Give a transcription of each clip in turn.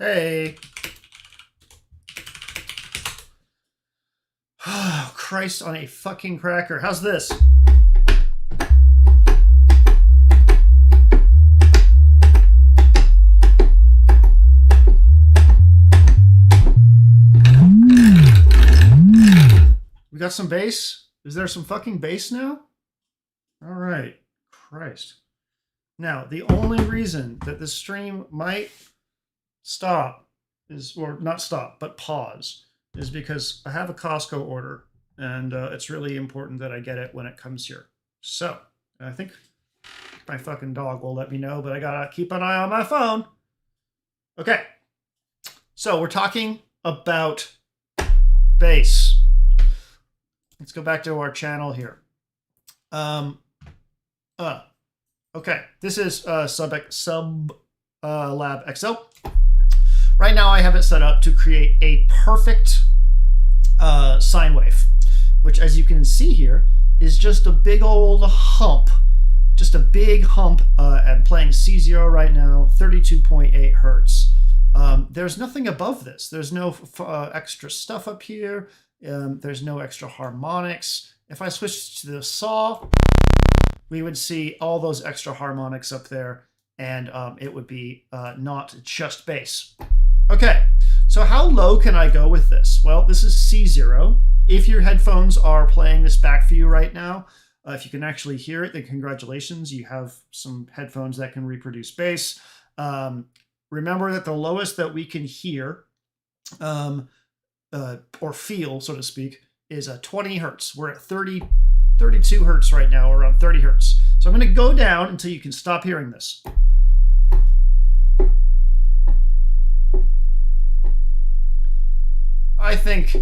Hey. Oh, Christ on a fucking cracker. How's this? We got some bass? Is there some fucking bass now? All right. Christ. Now, the only reason that this stream might stop is, or not stop, but pause, is because I have a Costco order, and it's really important that I get it when it comes here. So, I think my fucking dog will let me know, but I gotta keep an eye on my phone. Okay. So, we're talking about bass. Let's go back to our channel here. Okay, this is Sub Lab XL. Right now I have it set up to create a perfect sine wave, which, as you can see here, is just a big old hump. Just a big hump. I'm playing C0 right now, 32.8 hertz. There's nothing above this. There's no extra stuff up here. There's no extra harmonics. If I switch to the saw, we would see all those extra harmonics up there, and it would be not just bass. Okay, so how low can I go with this? Well, this is C0. If your headphones are playing this back for you right now, if you can actually hear it, then congratulations, you have some headphones that can reproduce bass. Remember that the lowest that we can hear, or feel, so to speak, is 20 hertz. We're at 32 hertz right now, around 30 hertz. So I'm going to go down until you can stop hearing this. I think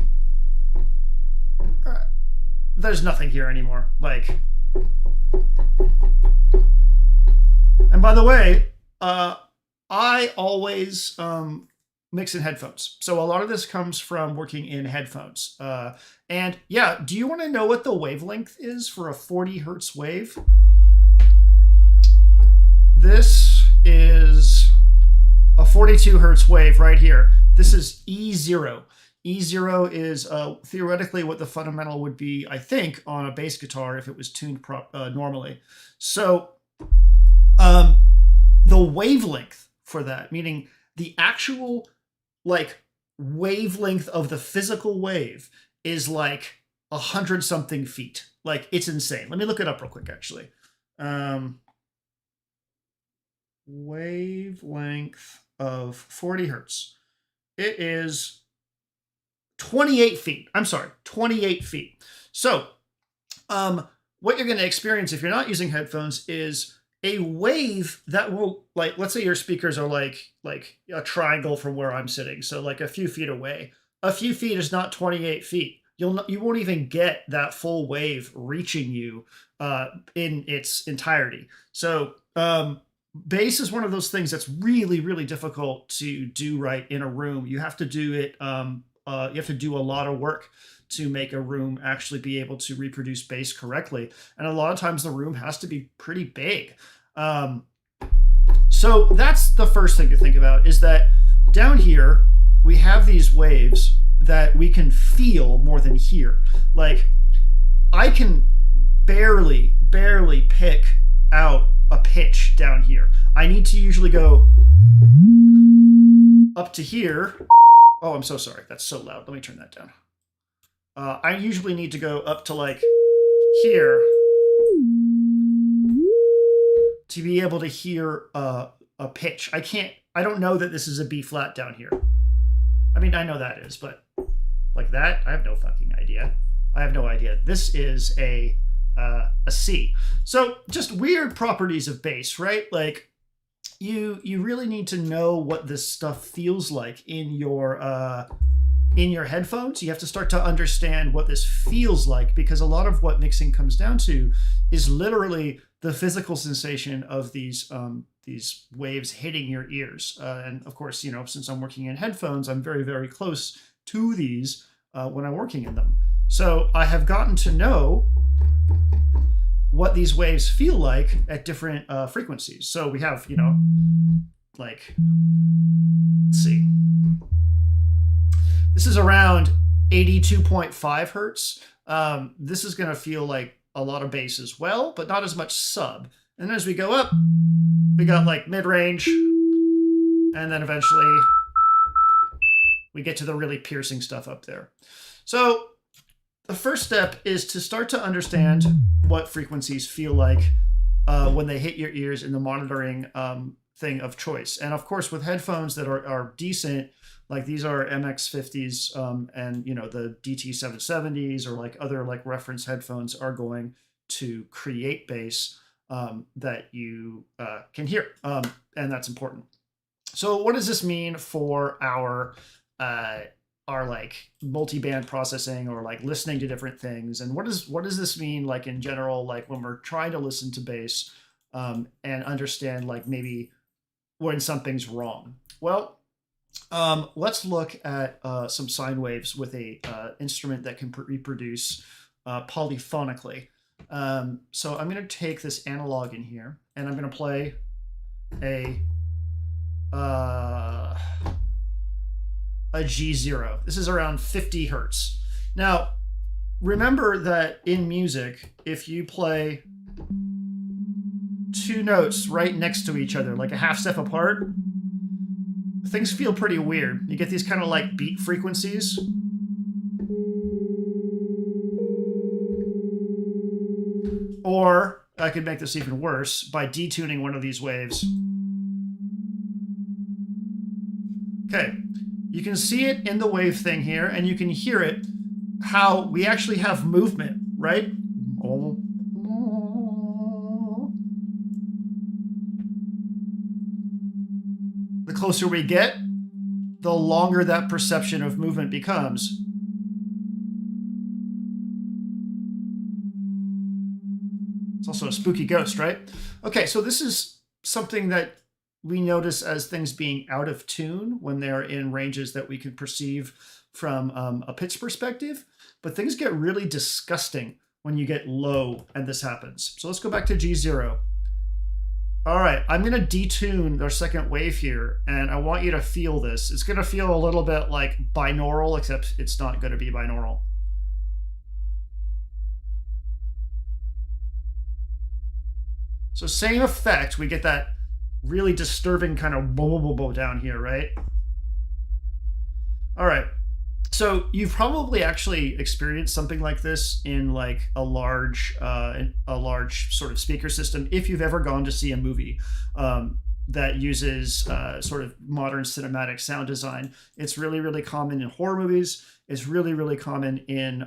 there's nothing here anymore. Like, and by the way, I always mix in headphones. So a lot of this comes from working in headphones. And yeah, do you want to know what the wavelength is for a 40 hertz wave? This is a 42 hertz wave right here. This is E0. E0 is theoretically what the fundamental would be, I think, on a bass guitar if it was tuned normally. So the wavelength for that, meaning the actual like wavelength of the physical wave, is like 100-something feet. Like, it's insane. Let me look it up real quick, actually. Wavelength of 40 hertz. It is 28 feet. I'm sorry, 28 feet. So what you're going to experience if you're not using headphones is a wave that will, like, let's say your speakers are like a triangle from where I'm sitting, so like a few feet away. A few feet is not 28 feet. You won't even get that full wave reaching you in its entirety. So bass is one of those things that's really, really difficult to do right in a room. You have to do it. You have to do a lot of work to make a room actually be able to reproduce bass correctly. And a lot of times the room has to be pretty big. So that's the first thing to think about, is that down here, we have these waves that we can feel more than hear. Like, I can barely pick out a pitch down here. I need to usually go up to here. Oh, I'm so sorry. That's so loud. Let me turn that down. I usually need to go up to like here to be able to hear a pitch. I don't know that this is a B flat down here. I mean, I know that is, but like that, I have no fucking idea. I have no idea. This is a C. So just weird properties of bass, right? Like, you really need to know what this stuff feels like in your headphones. You have to start to understand what this feels like, because a lot of what mixing comes down to is literally the physical sensation of these waves hitting your ears. And of course, you know, since I'm working in headphones, I'm very, very close to these when I'm working in them. So I have gotten to know what these waves feel like at different frequencies. So we have, you know, like, let's see. This is around 82.5 hertz. This is going to feel like a lot of bass as well, but not as much sub. And as we go up, we got like mid-range, and then eventually we get to the really piercing stuff up there. So the first step is to start to understand what frequencies feel like when they hit your ears in the monitoring thing of choice. And of course, with headphones that are decent, like these are MX50s and the DT770s or like other like reference headphones are going to create bass that you can hear, and that's important. So what does this mean for our like multiband processing or like listening to different things? And what does this mean like in general, like when we're trying to listen to bass and understand like maybe when something's wrong? Well, let's look at some sine waves with a instrument that can reproduce polyphonically. So I'm going to take this analog in here and I'm going to play a G0. This is around 50 hertz. Now, remember that in music, if you play two notes right next to each other, like a half step apart, things feel pretty weird. You get these kind of like beat frequencies. Or I could make this even worse by detuning one of these waves. Okay, you can see it in the wave thing here, and you can hear it, how we actually have movement, right? The closer we get, the longer that perception of movement becomes. It's also a spooky ghost, right? Okay, so this is something that we notice as things being out of tune when they're in ranges that we can perceive from a pitch perspective, but things get really disgusting when you get low and this happens. So let's go back to G0. All right, I'm gonna detune our second wave here, and I want you to feel this. It's gonna feel a little bit like binaural, except it's not gonna be binaural. So same effect, we get that really disturbing kind of bo down here, right? All right. So you've probably actually experienced something like this in like a large sort of speaker system if you've ever gone to see a movie that uses sort of modern cinematic sound design. It's really, really common in horror movies. It's really, really common in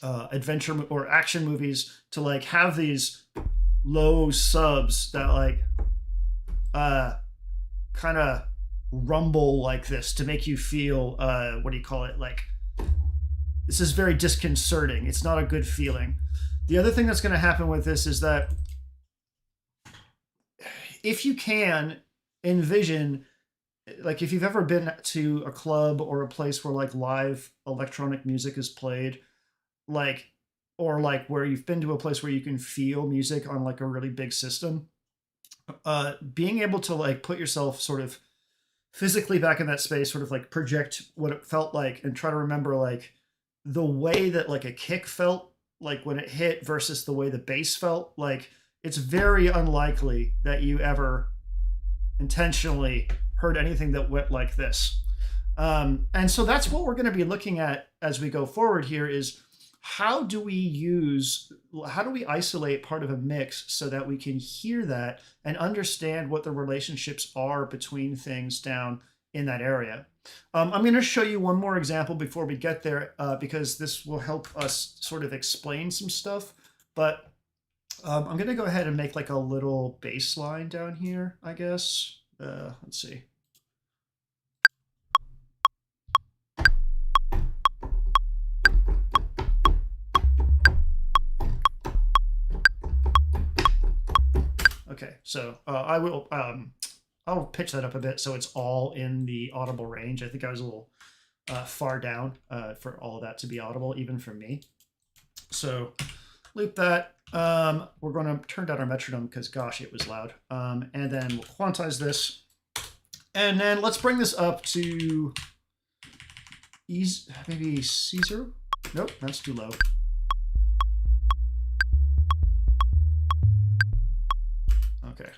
adventure or action movies to like have these low subs that like kind of rumble like this to make you feel what do you call it, like this is very disconcerting. It's not a good feeling. The other thing that's going to happen with this is that if you can envision, like if you've ever been to a club or a place where like live electronic music is played, like, or like where you've been to a place where you can feel music on like a really big system, being able to like put yourself sort of physically back in that space, sort of like project what it felt like and try to remember like the way that like a kick felt like when it hit versus the way the bass felt. Like it's very unlikely that you ever intentionally heard anything that went like this. And so that's what we're going to be looking at as we go forward here is how do we isolate part of a mix so that we can hear that and understand what the relationships are between things down in that area. I'm going to show you one more example before we get there because this will help us sort of explain some stuff. But I'm going to go ahead and make like a little bass line down here, I guess. Let's see. Okay, so I'll pitch that up a bit so it's all in the audible range. I think I was a little far down for all of that to be audible, even for me. So loop that. We're going to turn down our metronome because, gosh, it was loud. And then we'll quantize this. And then let's bring this up to maybe C0? Nope, that's too low. Okay.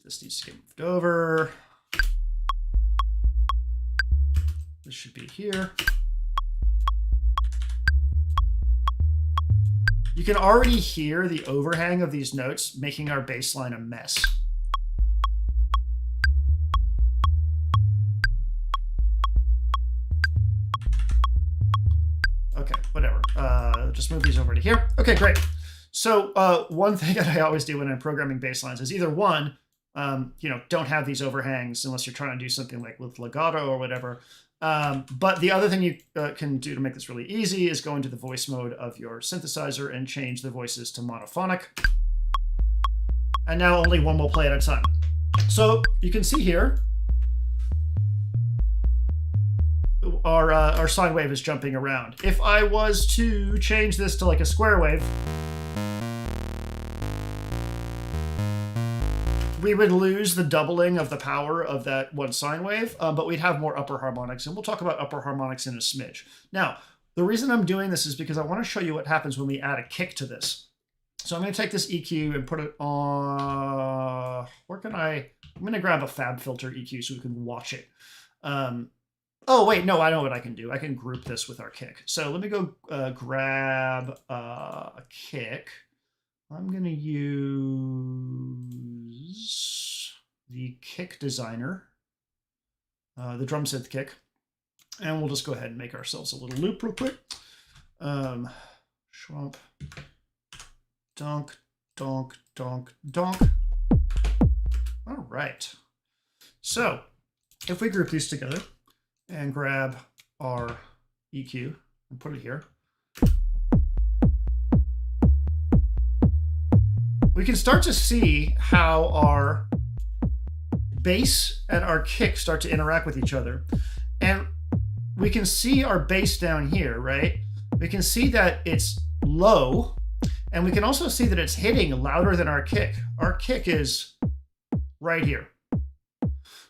This needs to get moved over. This should be here. You can already hear the overhang of these notes making our bass line a mess. Okay, whatever. Just move these over to here. Okay, great. So one thing that I always do when I'm programming bass lines is either one, don't have these overhangs unless you're trying to do something like with legato or whatever. But the other thing you can do to make this really easy is go into the voice mode of your synthesizer and change the voices to monophonic. And now only one will play at a time. So you can see here, our sine wave is jumping around. If I was to change this to like a square wave, we would lose the doubling of the power of that one sine wave, but we'd have more upper harmonics, and we'll talk about upper harmonics in a smidge. Now, the reason I'm doing this is because I want to show you what happens when we add a kick to this. So I'm going to take this EQ and put it on... I'm going to grab a Fab Filter EQ so we can watch it. Oh, wait, no, I know what I can do. I can group this with our kick. So let me go grab a kick. I'm going to use the kick designer, the drum synth kick, and we'll just go ahead and make ourselves a little loop real quick. Schwump, donk, donk, donk, donk. All right. So if we group these together and grab our EQ and put it here, we can start to see how our bass and our kick start to interact with each other. And we can see our bass down here, right? We can see that it's low, and we can also see that it's hitting louder than our kick. Our kick is right here.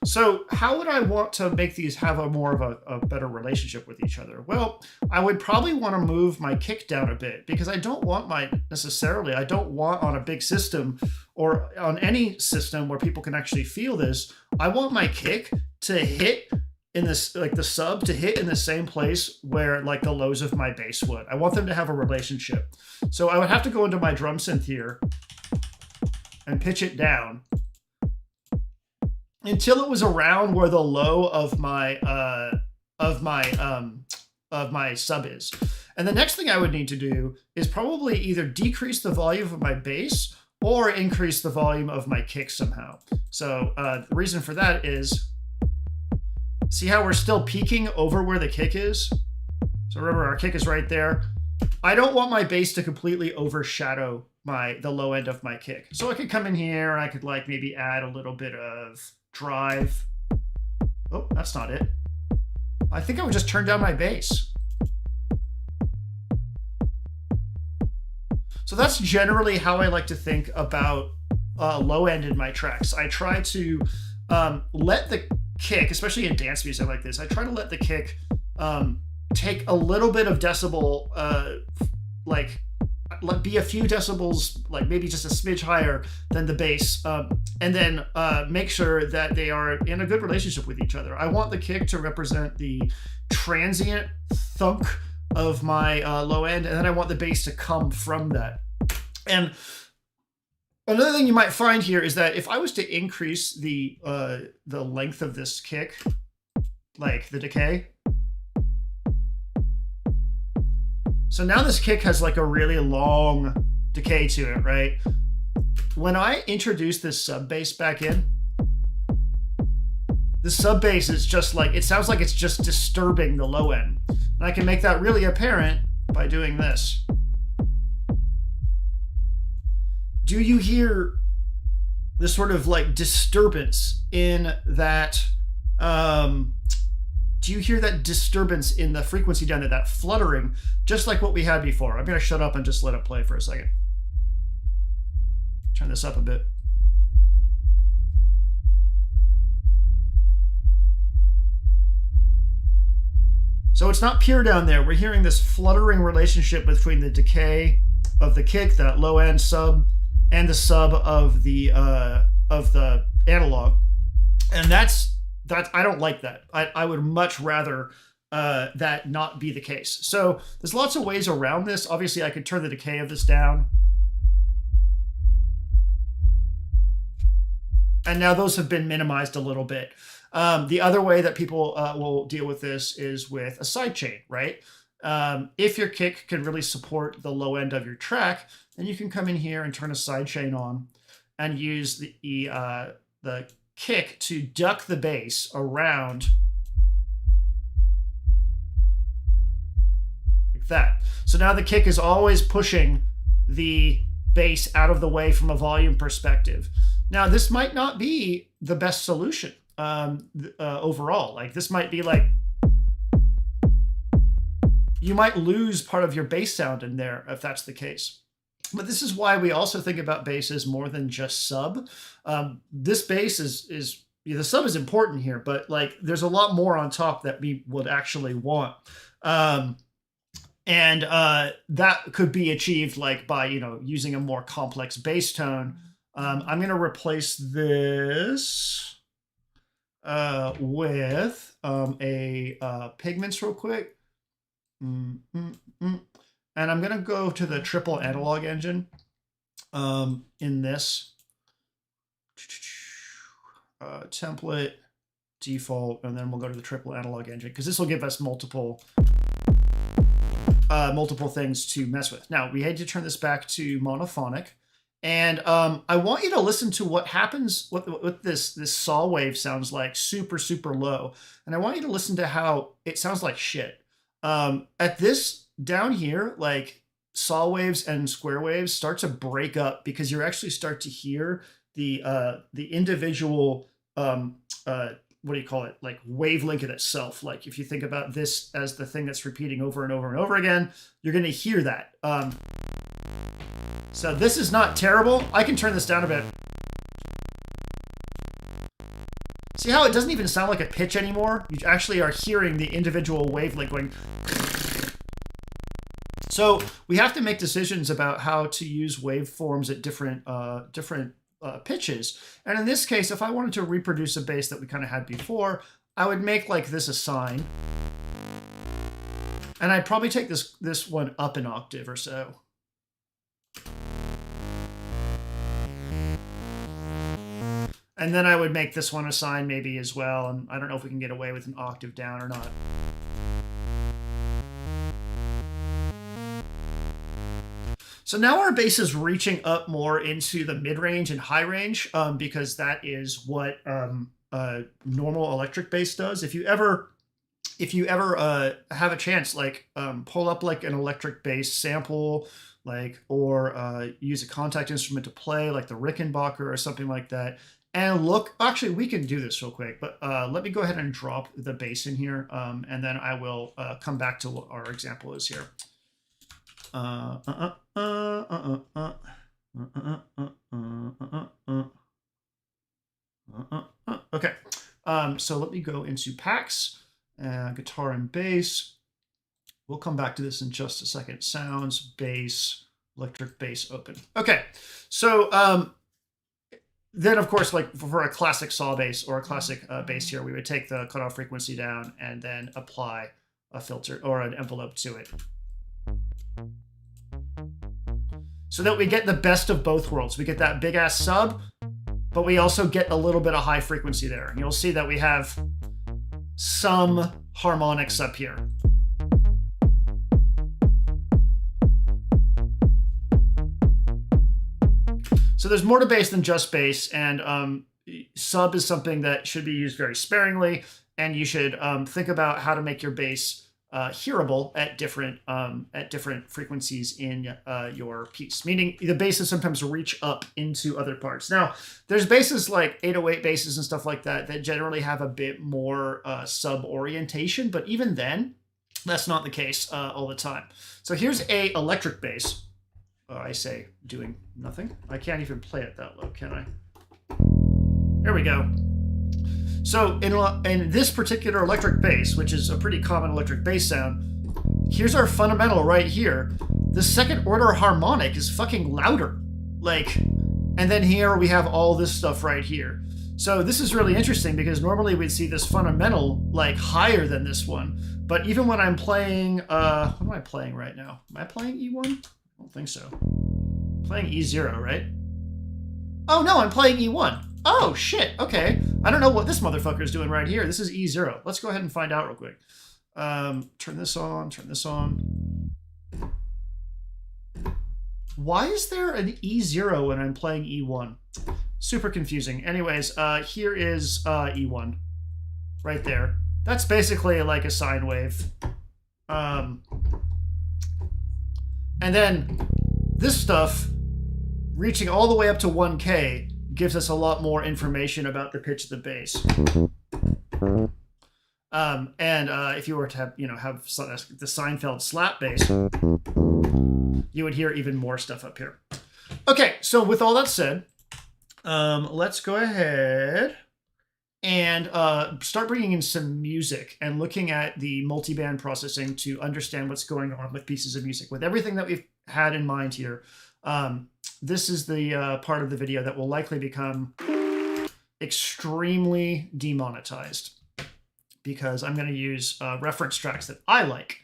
So how would I want to make these have a more of a better relationship with each other? Well, I would probably want to move my kick down a bit, because I don't want I don't want on a big system or on any system where people can actually feel this, I want my kick to hit in this, like the sub to hit in the same place where like the lows of my bass would. I want them to have a relationship. So I would have to go into my drum synth here and pitch it down until it was around where the low of my sub is. And the next thing I would need to do is probably either decrease the volume of my bass or increase the volume of my kick somehow. So the reason for that is, see how we're still peaking over where the kick is? So remember, our kick is right there. I don't want my bass to completely overshadow the low end of my kick. So I could come in here and I could like maybe add a little bit of drive. Oh, that's not it. I think I would just turn down my bass. So that's generally how I like to think about low end in my tracks. I try to let the kick, especially in dance music like this, I try to let the kick take a little bit of decibel, be a few decibels, like maybe just a smidge higher than the bass, and then make sure that they are in a good relationship with each other. I want the kick to represent the transient thunk of my low end, and then I want the bass to come from that. And another thing you might find here is that if I was to increase the length of this kick, like the decay, so now this kick has like a really long decay to it, right? When I introduce this sub bass back in, the sub bass is just like, it sounds like it's just disturbing the low end. And I can make that really apparent by doing this. Do you hear this sort of like disturbance in that, do you hear that disturbance in the frequency down there, that fluttering, just like what we had before? I'm going to shut up and just let it play for a second. Turn this up a bit. So it's not pure down there. We're hearing this fluttering relationship between the decay of the kick, that low end sub, and the sub of the analog, and that's I don't like that. I would much rather that not be the case. So there's lots of ways around this. Obviously, I could turn the decay of this down. And now those have been minimized a little bit. The other way that people will deal with this is with a sidechain, right? If your kick can really support the low end of your track, then you can come in here and turn a sidechain on and use the kick to duck the bass around like that. So now the kick is always pushing the bass out of the way from a volume perspective. Now, this might not be the best solution overall. Like, this might be like, you might lose part of your bass sound in there if that's the case. But this is why we also think about bass as more than just sub. This bass is the sub is important here, but like there's a lot more on top that we would actually want. And that could be achieved like by, using a more complex bass tone. I'm going to replace this with a Pigments real quick. And I'm going to go to the triple analog engine in this template, default, and then we'll go to the triple analog engine because this will give us multiple things to mess with. Now, we had to turn this back to monophonic. And I want you to listen to what happens, what this saw wave sounds like, super, super low. And I want you to listen to how it sounds like shit. At this down here, like saw waves and square waves start to break up because you actually start to hear the individual, what do you call it? Like wavelength in itself. Like if you think about this as the thing that's repeating over and over and over again, you're going to hear that. So this is not terrible. I can turn this down a bit. See how it doesn't even sound like a pitch anymore? You actually are hearing the individual wavelength going. So we have to make decisions about how to use waveforms at different pitches. And in this case, if I wanted to reproduce a bass that we kind of had before, I would make like this a sine. And I'd probably take this one up an octave or so. And then I would make this one a sine maybe as well. And I don't know if we can get away with an octave down or not. So now our bass is reaching up more into the mid-range and high range because that is what normal electric bass does. If you ever have a chance, like pull up like an electric bass sample, like or use a contact instrument to play, like the Rickenbacker or something like that, and look. Actually, we can do this real quick, but let me go ahead and drop the bass in here, and then I will come back to what our example is here. Okay, so let me go into packs, guitar and bass. We'll come back to this in just a second. Sounds, bass, electric bass open. Okay, so then of course, like for a classic saw bass or a classic bass here, we would take the cutoff frequency down and then apply a filter or an envelope to it, so that we get the best of both worlds. We get that big ass sub, but we also get a little bit of high frequency there. And you'll see that we have some harmonics up here. So there's more to bass than just bass, and sub is something that should be used very sparingly, and you should think about how to make your bass hearable at different frequencies in your piece. Meaning the basses sometimes reach up into other parts. Now, there's basses like 808 basses and stuff like that that generally have a bit more sub orientation, but even then, that's not the case all the time. So here's a electric bass. I say doing nothing. I can't even play it that low, can I? There we go. So in this particular electric bass, which is a pretty common electric bass sound, here's our fundamental right here. The second order harmonic is fucking louder. Like, and then here we have all this stuff right here. So this is really interesting because normally we'd see this fundamental like higher than this one. But even when I'm playing, what am I playing right now? Am I playing E1? I don't think so. I'm playing E0, right? Oh no, I'm playing E1. Oh shit, okay. I don't know what this motherfucker's doing right here. This is E0. Let's go ahead and find out real quick. Turn this on, turn this on. Why is there an E0 when I'm playing E1? Super confusing. Anyways, here is E1. Right there. That's basically like a sine wave. And then this stuff, reaching all the way up to 1K, gives us a lot more information about the pitch of the bass. If you were to have, have the Seinfeld slap bass, you would hear even more stuff up here. Okay, so with all that said, let's go ahead and start bringing in some music and looking at the multiband processing to understand what's going on with pieces of music. With everything that we've had in mind here, this is the part of the video that will likely become extremely demonetized because I'm going to use reference tracks that I like.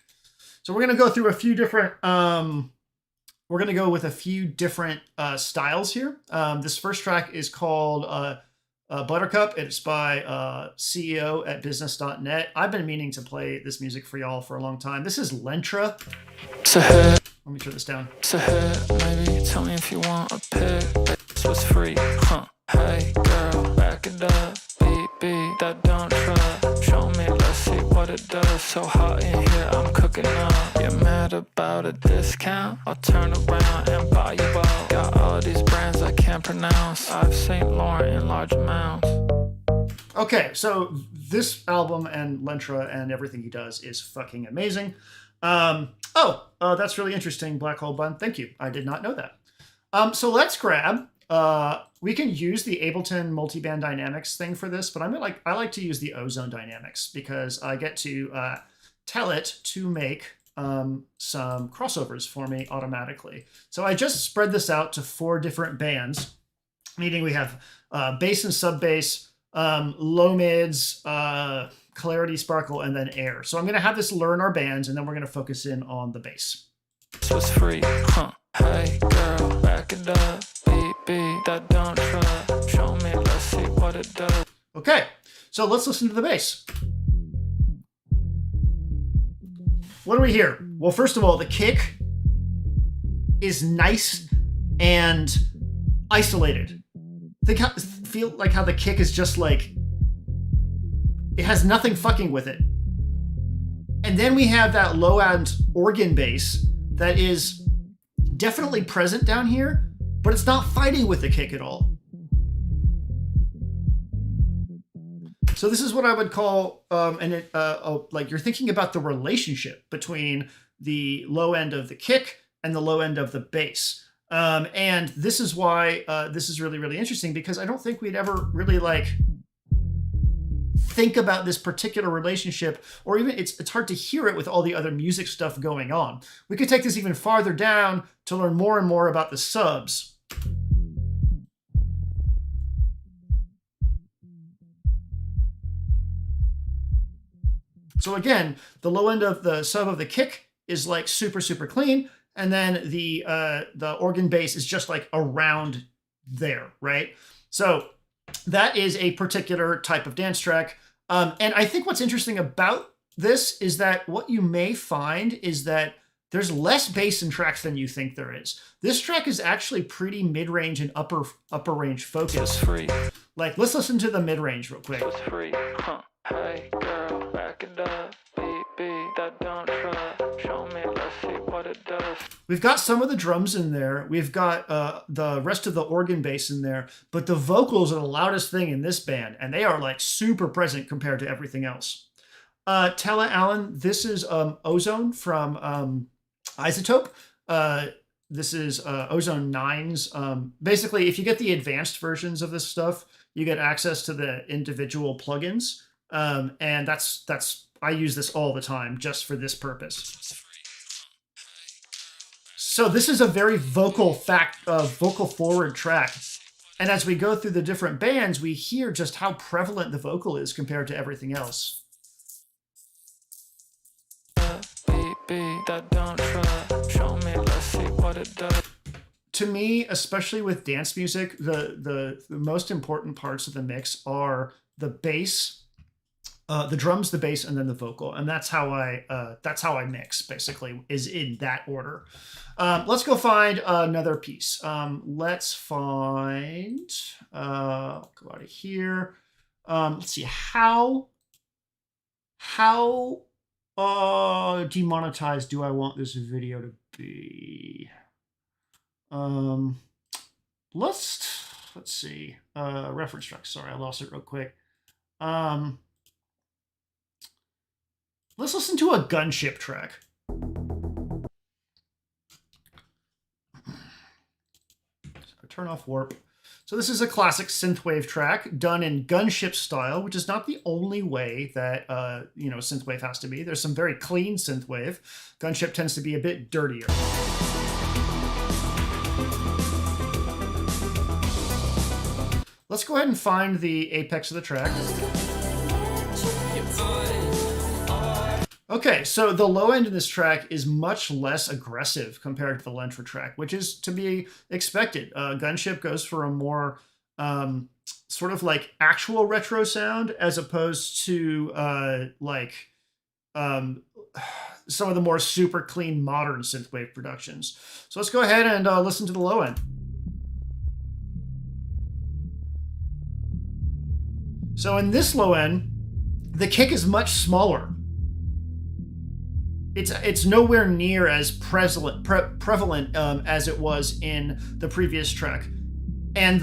So we're going to go through a few different, we're going to go with a few different styles here. This first track is called Buttercup. It's by CEO at business.net. I've been meaning to play this music for y'all for a long time. This is Lentra. Let me turn this down. Maybe tell me if you want a pic. This was free, huh? Hey girl, back it up. Beat that don't try. Show me, let's see what it does. So hot in here, I'm cooking up. You're mad about a discount? I'll turn around and buy you out. Got all these brands I can't pronounce. I've St. Laurent in large amounts. Okay, so this album and Lentra and everything he does is fucking amazing. That's really interesting, Black Hole Bun. Thank you. I did not know that. So let's grab. We can use the Ableton multiband dynamics thing for this, but I like to use the ozone dynamics because I get to tell it to make some crossovers for me automatically. So I just spread this out to 4 different bands, meaning we have bass and sub bass, low mids, clarity, sparkle, and then air. So I'm going to have this learn our bands, and then we're going to focus in on the bass. This was free, huh? Hey girl, back it up. Beat that don't try. Show me, let's see what it does. Okay, so let's listen to the bass. What do we hear? Well, first of all, the kick is nice and isolated. Feel like how the kick is just like, it has nothing fucking with it. And then we have that low end organ bass that is definitely present down here, but it's not fighting with the kick at all. So this is what I would call, like you're thinking about the relationship between the low end of the kick and the low end of the bass. And this is why this is really, really interesting, because I don't think we'd ever really like think about this particular relationship, or even it's hard to hear it with all the other music stuff going on. We could take this even farther down to learn more and more about the subs. So again, the low end of the sub of the kick is like super, super clean. And then the organ bass is just like around there, right? So that is a particular type of dance track. And I think what's interesting about this is that what you may find is that there's less bass in tracks than you think there is. This track is actually pretty mid-range and upper range focused. Free. Like, let's listen to the mid-range real quick. It's free, huh? Hey girl, back it up. Beat that don't try. Show me, let's see what it does. We've got some of the drums in there. We've got the rest of the organ bass in there, but the vocals are the loudest thing in this band, and they are like super present compared to everything else. Tella Allen, this is Ozone from Isotope. This is Ozone 9's. Basically, if you get the advanced versions of this stuff, you get access to the individual plugins. And I use this all the time just for this purpose. So this is a very vocal forward track. And as we go through the different bands, we hear just how prevalent the vocal is compared to everything else. To me, especially with dance music, the most important parts of the mix are the bass, the drums, the bass, and then the vocal, and that's how I mix. Basically, is in that order. Let's go find another piece. Let's find. Go out of here. Let's see how demonetized do I want this video to be? Let's see. Reference track. Sorry, I lost it real quick. Let's listen to a gunship track. So turn off warp. So this is a classic synthwave track done in gunship style, which is not the only way that synthwave has to be. There's some very clean synthwave. Gunship tends to be a bit dirtier. Let's go ahead and find the apex of the track. Okay, so the low end in this track is much less aggressive compared to the Lentra track, which is to be expected. Gunship goes for a more sort of like actual retro sound as opposed to some of the more super clean modern synthwave productions. So let's go ahead and listen to the low end. So in this low end, the kick is much smaller. It's nowhere near as prevalent as it was in the previous track. And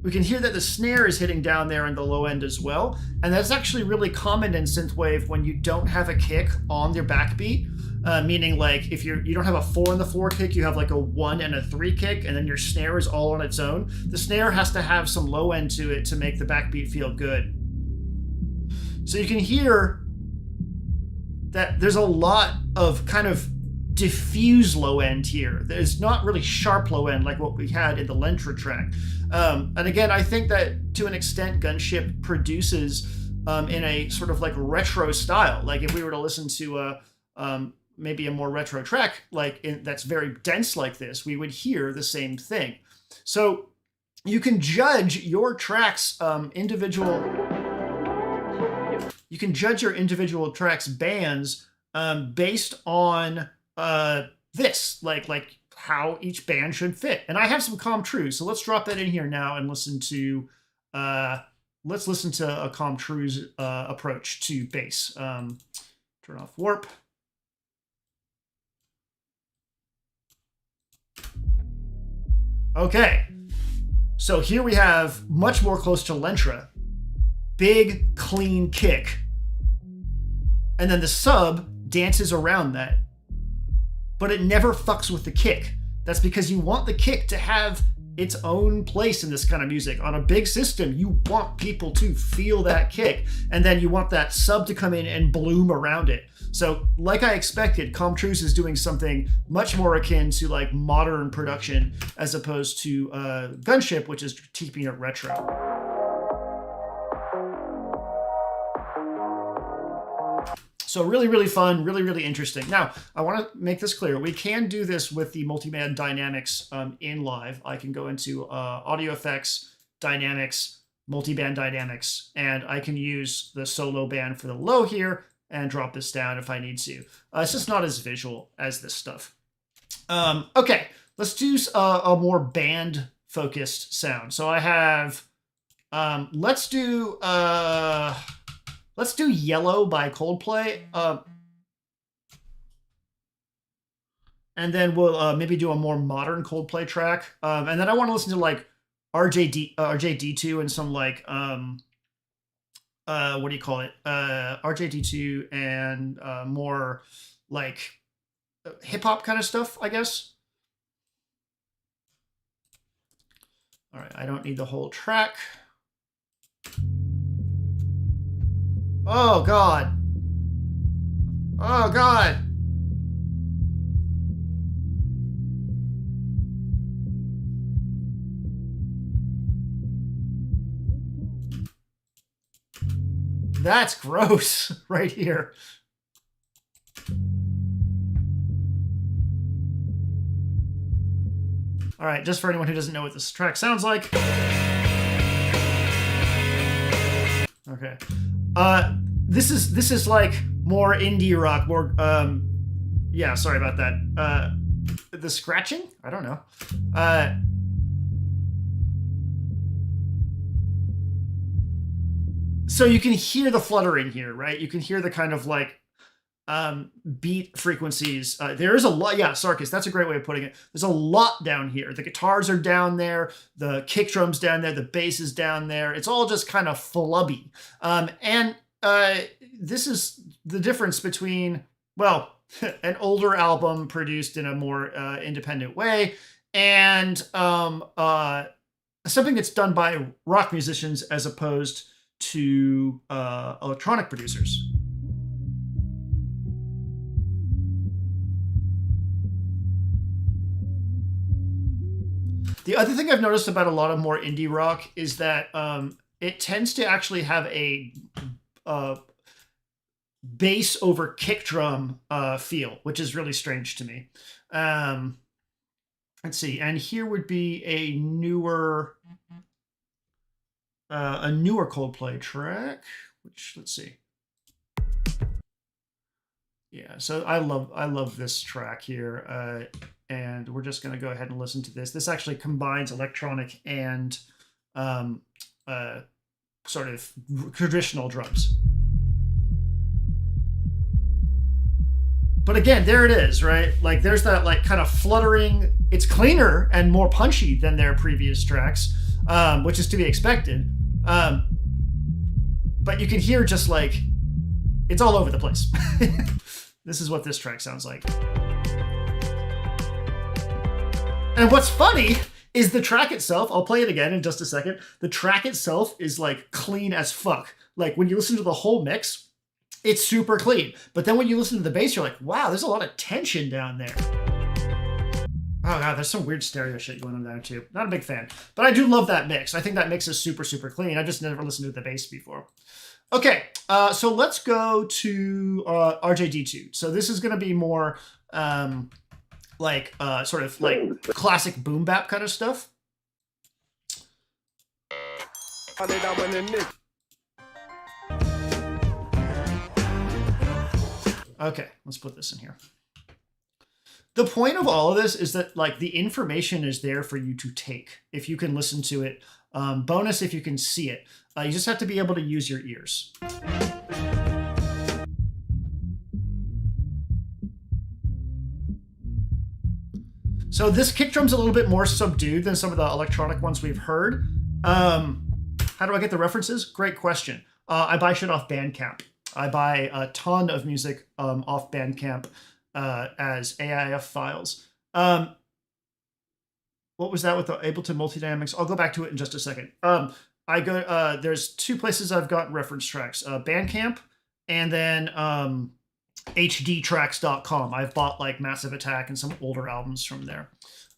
we can hear that the snare is hitting down there in the low end as well. And that's actually really common in synthwave when you don't have a kick on your backbeat. Meaning like if you don't have a 4 in the 4 kick, you have like a 1 and a 3 kick, and then your snare is all on its own. The snare has to have some low end to it to make the backbeat feel good. So you can hear that there's a lot of kind of diffuse low end here. There's not really sharp low end like what we had in the Lentra track. And again, I think that to an extent Gunship produces in a sort of like retro style. Like if we were to listen to maybe a more retro track that's very dense like this, we would hear the same thing. So you can judge your tracks You can judge your individual tracks bands based on this, like how each band should fit. And I have some Com-True, so let's drop that in here now and listen to a Com-True's approach to bass. Turn off warp. Okay, so here we have much more close to Lentra. Big, clean kick. And then the sub dances around that. But it never fucks with the kick. That's because you want the kick to have its own place in this kind of music. On a big system, you want people to feel that kick. And then you want that sub to come in and bloom around it. So, like I expected, Com-True's is doing something much more akin to like modern production as opposed to Gunship, which is keeping it retro. So really, really fun, really, really interesting. Now, I want to make this clear. We can do this with the multiband dynamics in live. I can go into audio effects, dynamics, multiband dynamics, and I can use the solo band for the low here and drop this down if I need to. It's just not as visual as this stuff. Okay, let's do a more band-focused sound. So I have, let's do Yellow by Coldplay. And then we'll maybe do a more modern Coldplay track. And then I want to listen to like RJD2 and some like, what do you call it? RJD2 and more like hip hop kind of stuff, I guess. All right, I don't need the whole track. Oh, God. Oh, God. That's gross right here. All right, just for anyone who doesn't know what this track sounds like. Okay. This is like more indie rock, more yeah, sorry about that. The scratching? I don't know. So you can hear the fluttering here, right? You can hear the kind of like beat frequencies. There is a lot. Yeah, Sarkis, that's a great way of putting it. There's a lot down here. The guitars are down there. The kick drum's down there. The bass is down there. It's all just kind of flubby. And this is the difference between, well, an older album produced in a more independent way and something that's done by rock musicians as opposed to electronic producers. The other thing I've noticed about a lot of more indie rock is that it tends to actually have a bass over kick drum feel, which is really strange to me. Let's see, and here would be a newer Coldplay track, which, let's see. Yeah, so I love this track here, and we're just going to go ahead and listen to this. This actually combines electronic and sort of traditional drums. But again, there it is, right? Like there's that like kind of fluttering. It's cleaner and more punchy than their previous tracks, which is to be expected. But you can hear just like it's all over the place. This is what this track sounds like. And what's funny is the track itself, I'll play it again in just a second. The track itself is like clean as fuck. Like when you listen to the whole mix, it's super clean. But then when you listen to the bass, you're like, wow, there's a lot of tension down there. Oh God, there's some weird stereo shit going on there too. Not a big fan, but I do love that mix. I think that mix is super, super clean. I just never listened to the bass before. Okay, so let's go to RJD2. So this is going to be more like sort of like classic boom bap kind of stuff. Okay, let's put this in here. The point of all of this is that like the information is there for you to take if you can listen to it. Bonus if you can see it. You just have to be able to use your ears. So this kick drum's a little bit more subdued than some of the electronic ones we've heard. How do I get the references? Great question. I buy shit off Bandcamp. I buy a ton of music off Bandcamp as AIF files. What was that with the Ableton Multidynamics? I'll go back to it in just a second. There's two places I've got reference tracks, Bandcamp and then hdtracks.com. I've bought like Massive Attack and some older albums from there.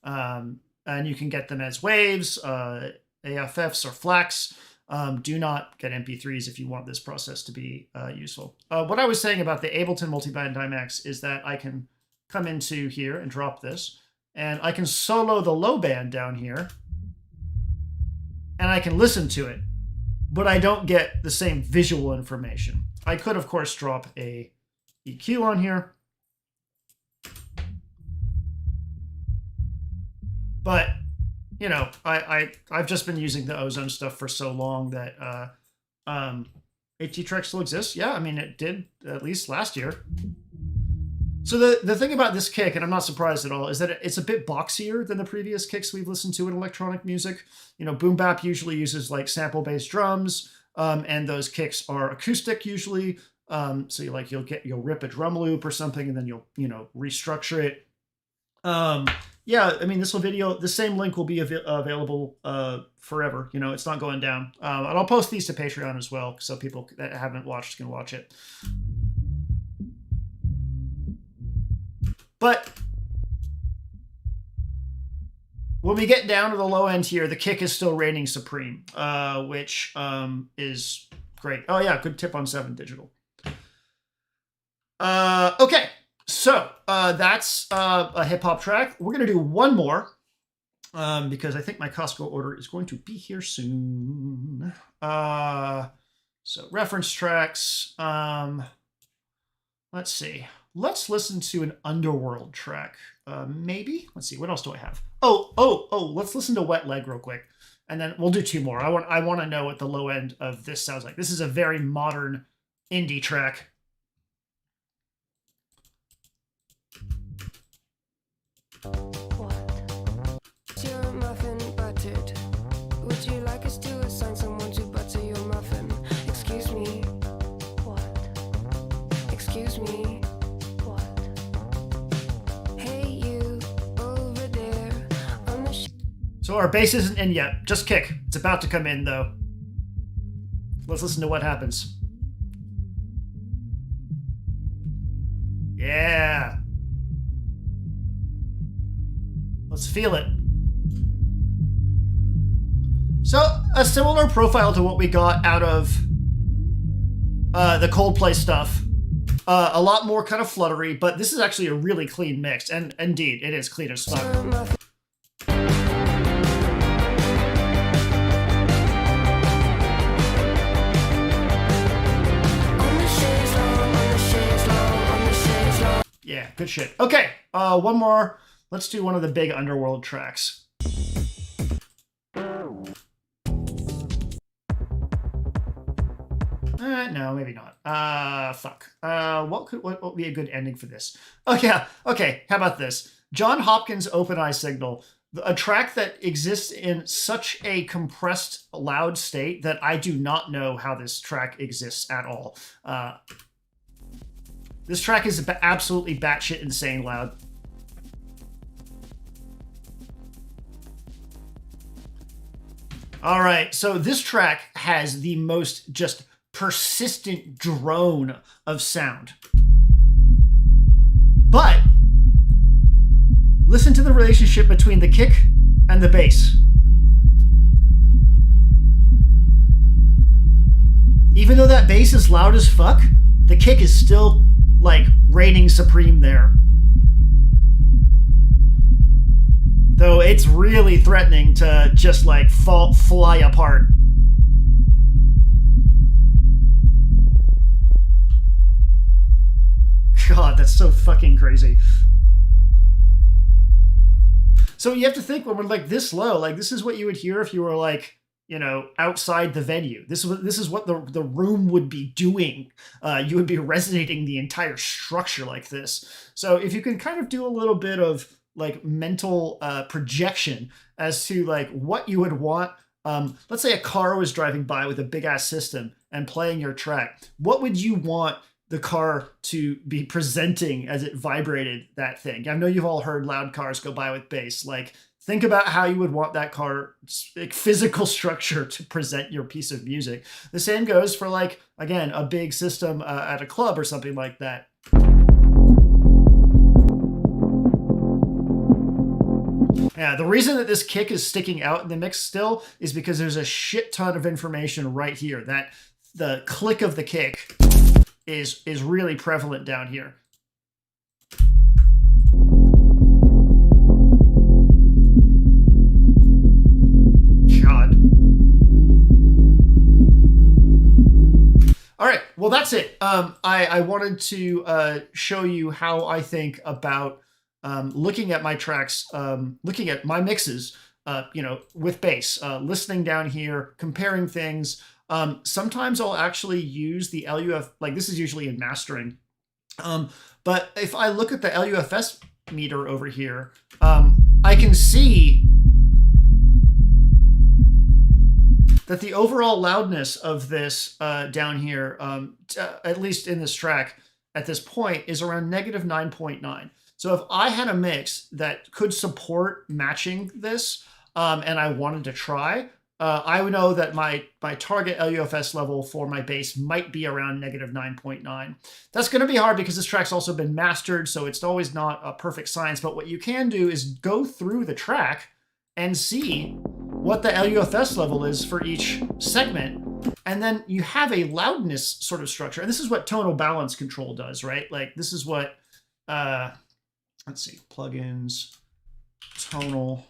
And you can get them as waves, AFFs or FLACs. Do not get MP3s if you want this process to be useful. What I was saying about the Ableton Multiband Dynamics is that I can come into here and drop this, and I can solo the low band down here, and I can listen to it, but I don't get the same visual information. I could, of course, drop a EQ on here, but you know, I've just been using the Ozone stuff for so long that HDTrack still exists. Yeah, I mean, it did at least last year. So the thing about this kick, and I'm not surprised at all, is that it's a bit boxier than the previous kicks we've listened to in electronic music. You know, boom bap usually uses like sample-based drums, and those kicks are acoustic usually. So you'll rip a drum loop or something, and then you'll restructure it. yeah, I mean, the same link will be available forever. You know, it's not going down. And I'll post these to Patreon as well, so people that haven't watched can watch it. But when we get down to the low end here, the kick is still reigning supreme, which is great. Oh yeah, good tip on 7 digital. Okay, so that's a hip hop track. We're gonna do one more because I think my Costco order is going to be here soon. So reference tracks. Let's see. Let's listen to an Underworld track. Maybe. Let's see. What else do I have? Oh. Let's listen to Wet Leg real quick, and then we'll do 2 more. I want to know what the low end of this sounds like. This is a very modern indie track. What? Your muffin buttered. Would you like us to assign someone to butter your muffin? Excuse me. What? Excuse me. What? Hey, you over there on the So our bass isn't in yet. Just kick. It's about to come in though. Let's listen to what happens. Yeah. Let's feel it. So a similar profile to what we got out of the Coldplay stuff. A lot more kind of fluttery, but this is actually a really clean mix. And indeed, it is clean as fuck. Yeah, good shit. Okay, one more. Let's do one of the big Underworld tracks. No, maybe not. Fuck. What would be a good ending for this? Oh yeah. Okay. How about this? John Hopkins' Open Eye Signal, a track that exists in such a compressed, loud state that I do not know how this track exists at all. This track is absolutely batshit insane loud. All right, so this track has the most just persistent drone of sound. But listen to the relationship between the kick and the bass. Even though that bass is loud as fuck, the kick is still like reigning supreme there. Though it's really threatening to just like fly apart. God, that's so fucking crazy. So you have to think when we're like this low, like this is what you would hear if you were like, you know, outside the venue. This is what the room would be doing. You would be resonating the entire structure like this. So if you can kind of do a little bit of like mental projection as to like what you would want. Let's say a car was driving by with a big ass system and playing your track. What would you want the car to be presenting as it vibrated that thing? I know you've all heard loud cars go by with bass. Like think about how you would want that car like, physical structure to present your piece of music. The same goes for like, again, a big system at a club or something like that. Yeah, the reason that this kick is sticking out in the mix still is because there's a shit ton of information right here. That the click of the kick is really prevalent down here. God. All right, well that's it. I wanted to show you how I think about looking at my tracks, looking at my mixes, you know, with bass, listening down here, comparing things. Sometimes I'll actually use the LUF, like this is usually in mastering. But if I look at the LUFS meter over here, I can see that the overall loudness of this down here, at least in this track at this point, is around -9.9. So if I had a mix that could support matching this, and I wanted to try, I would know that my target LUFS level for my bass might be around -9.9. That's going to be hard because this track's also been mastered, so it's always not a perfect science. But what you can do is go through the track and see what the LUFS level is for each segment. And then you have a loudness sort of structure. And this is what tonal balance control does, right? Like this is what, let's see, plugins, tonal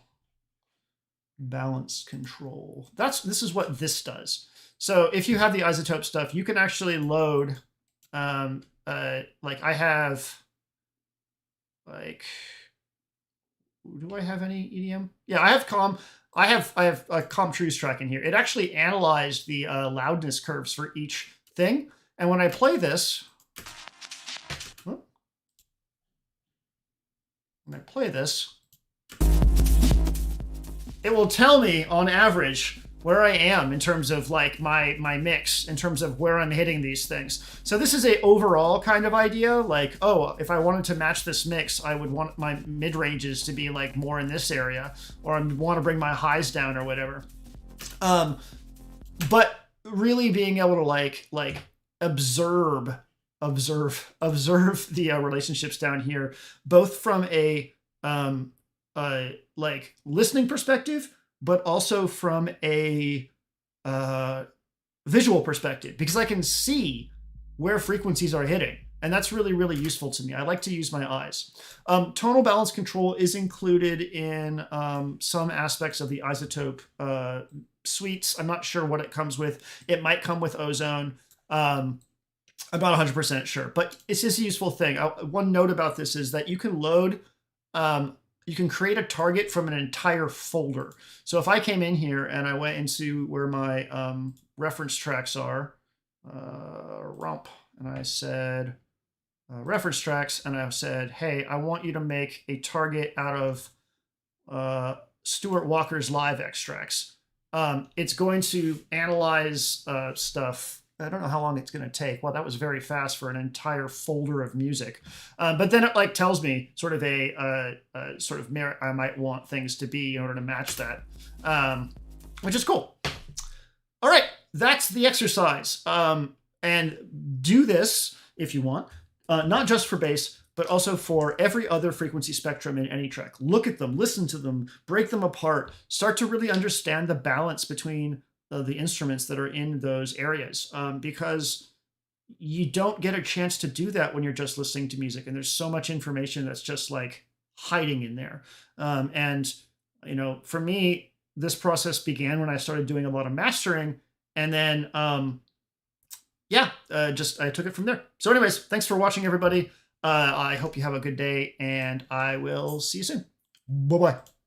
balance control. This is what this does. So if you have the isotope stuff, you can actually load, like I have, like, do I have any EDM? Yeah, I have I have a Comtrue's track in here. It actually analyzed the loudness curves for each thing. And when I play this, it will tell me on average where I am in terms of like my mix, in terms of where I'm hitting these things. So this is a overall kind of idea, like, oh, if I wanted to match this mix, I would want my mid ranges to be like more in this area, or I want to bring my highs down or whatever. But really being able to like observe the relationships down here, both from a like listening perspective, but also from a visual perspective, because I can see where frequencies are hitting. And that's really, really useful to me. I like to use my eyes. Tonal balance control is included in some aspects of the isotope suites. I'm not sure what it comes with. It might come with ozone. I'm not 100% sure, but it's just a useful thing. One note about this is that you can load, you can create a target from an entire folder. So if I came in here and I went into where my reference tracks are, and I said reference tracks, and I said, hey, I want you to make a target out of Stuart Walker's live extracts. It's going to analyze stuff. I don't know how long it's going to take. Well, that was very fast for an entire folder of music. But then it like tells me sort of sort of merit I might want things to be in order to match that, which is cool. All right, that's the exercise. And do this if you want, not just for bass, but also for every other frequency spectrum in any track. Look at them, listen to them, break them apart, start to really understand the balance between the instruments that are in those areas, because you don't get a chance to do that when you're just listening to music, and there's so much information that's just like hiding in there. And you know, for me, this process began when I started doing a lot of mastering, and then I took it from there. So anyways, thanks for watching, everybody. I hope you have a good day, and I will see you soon. Bye-bye.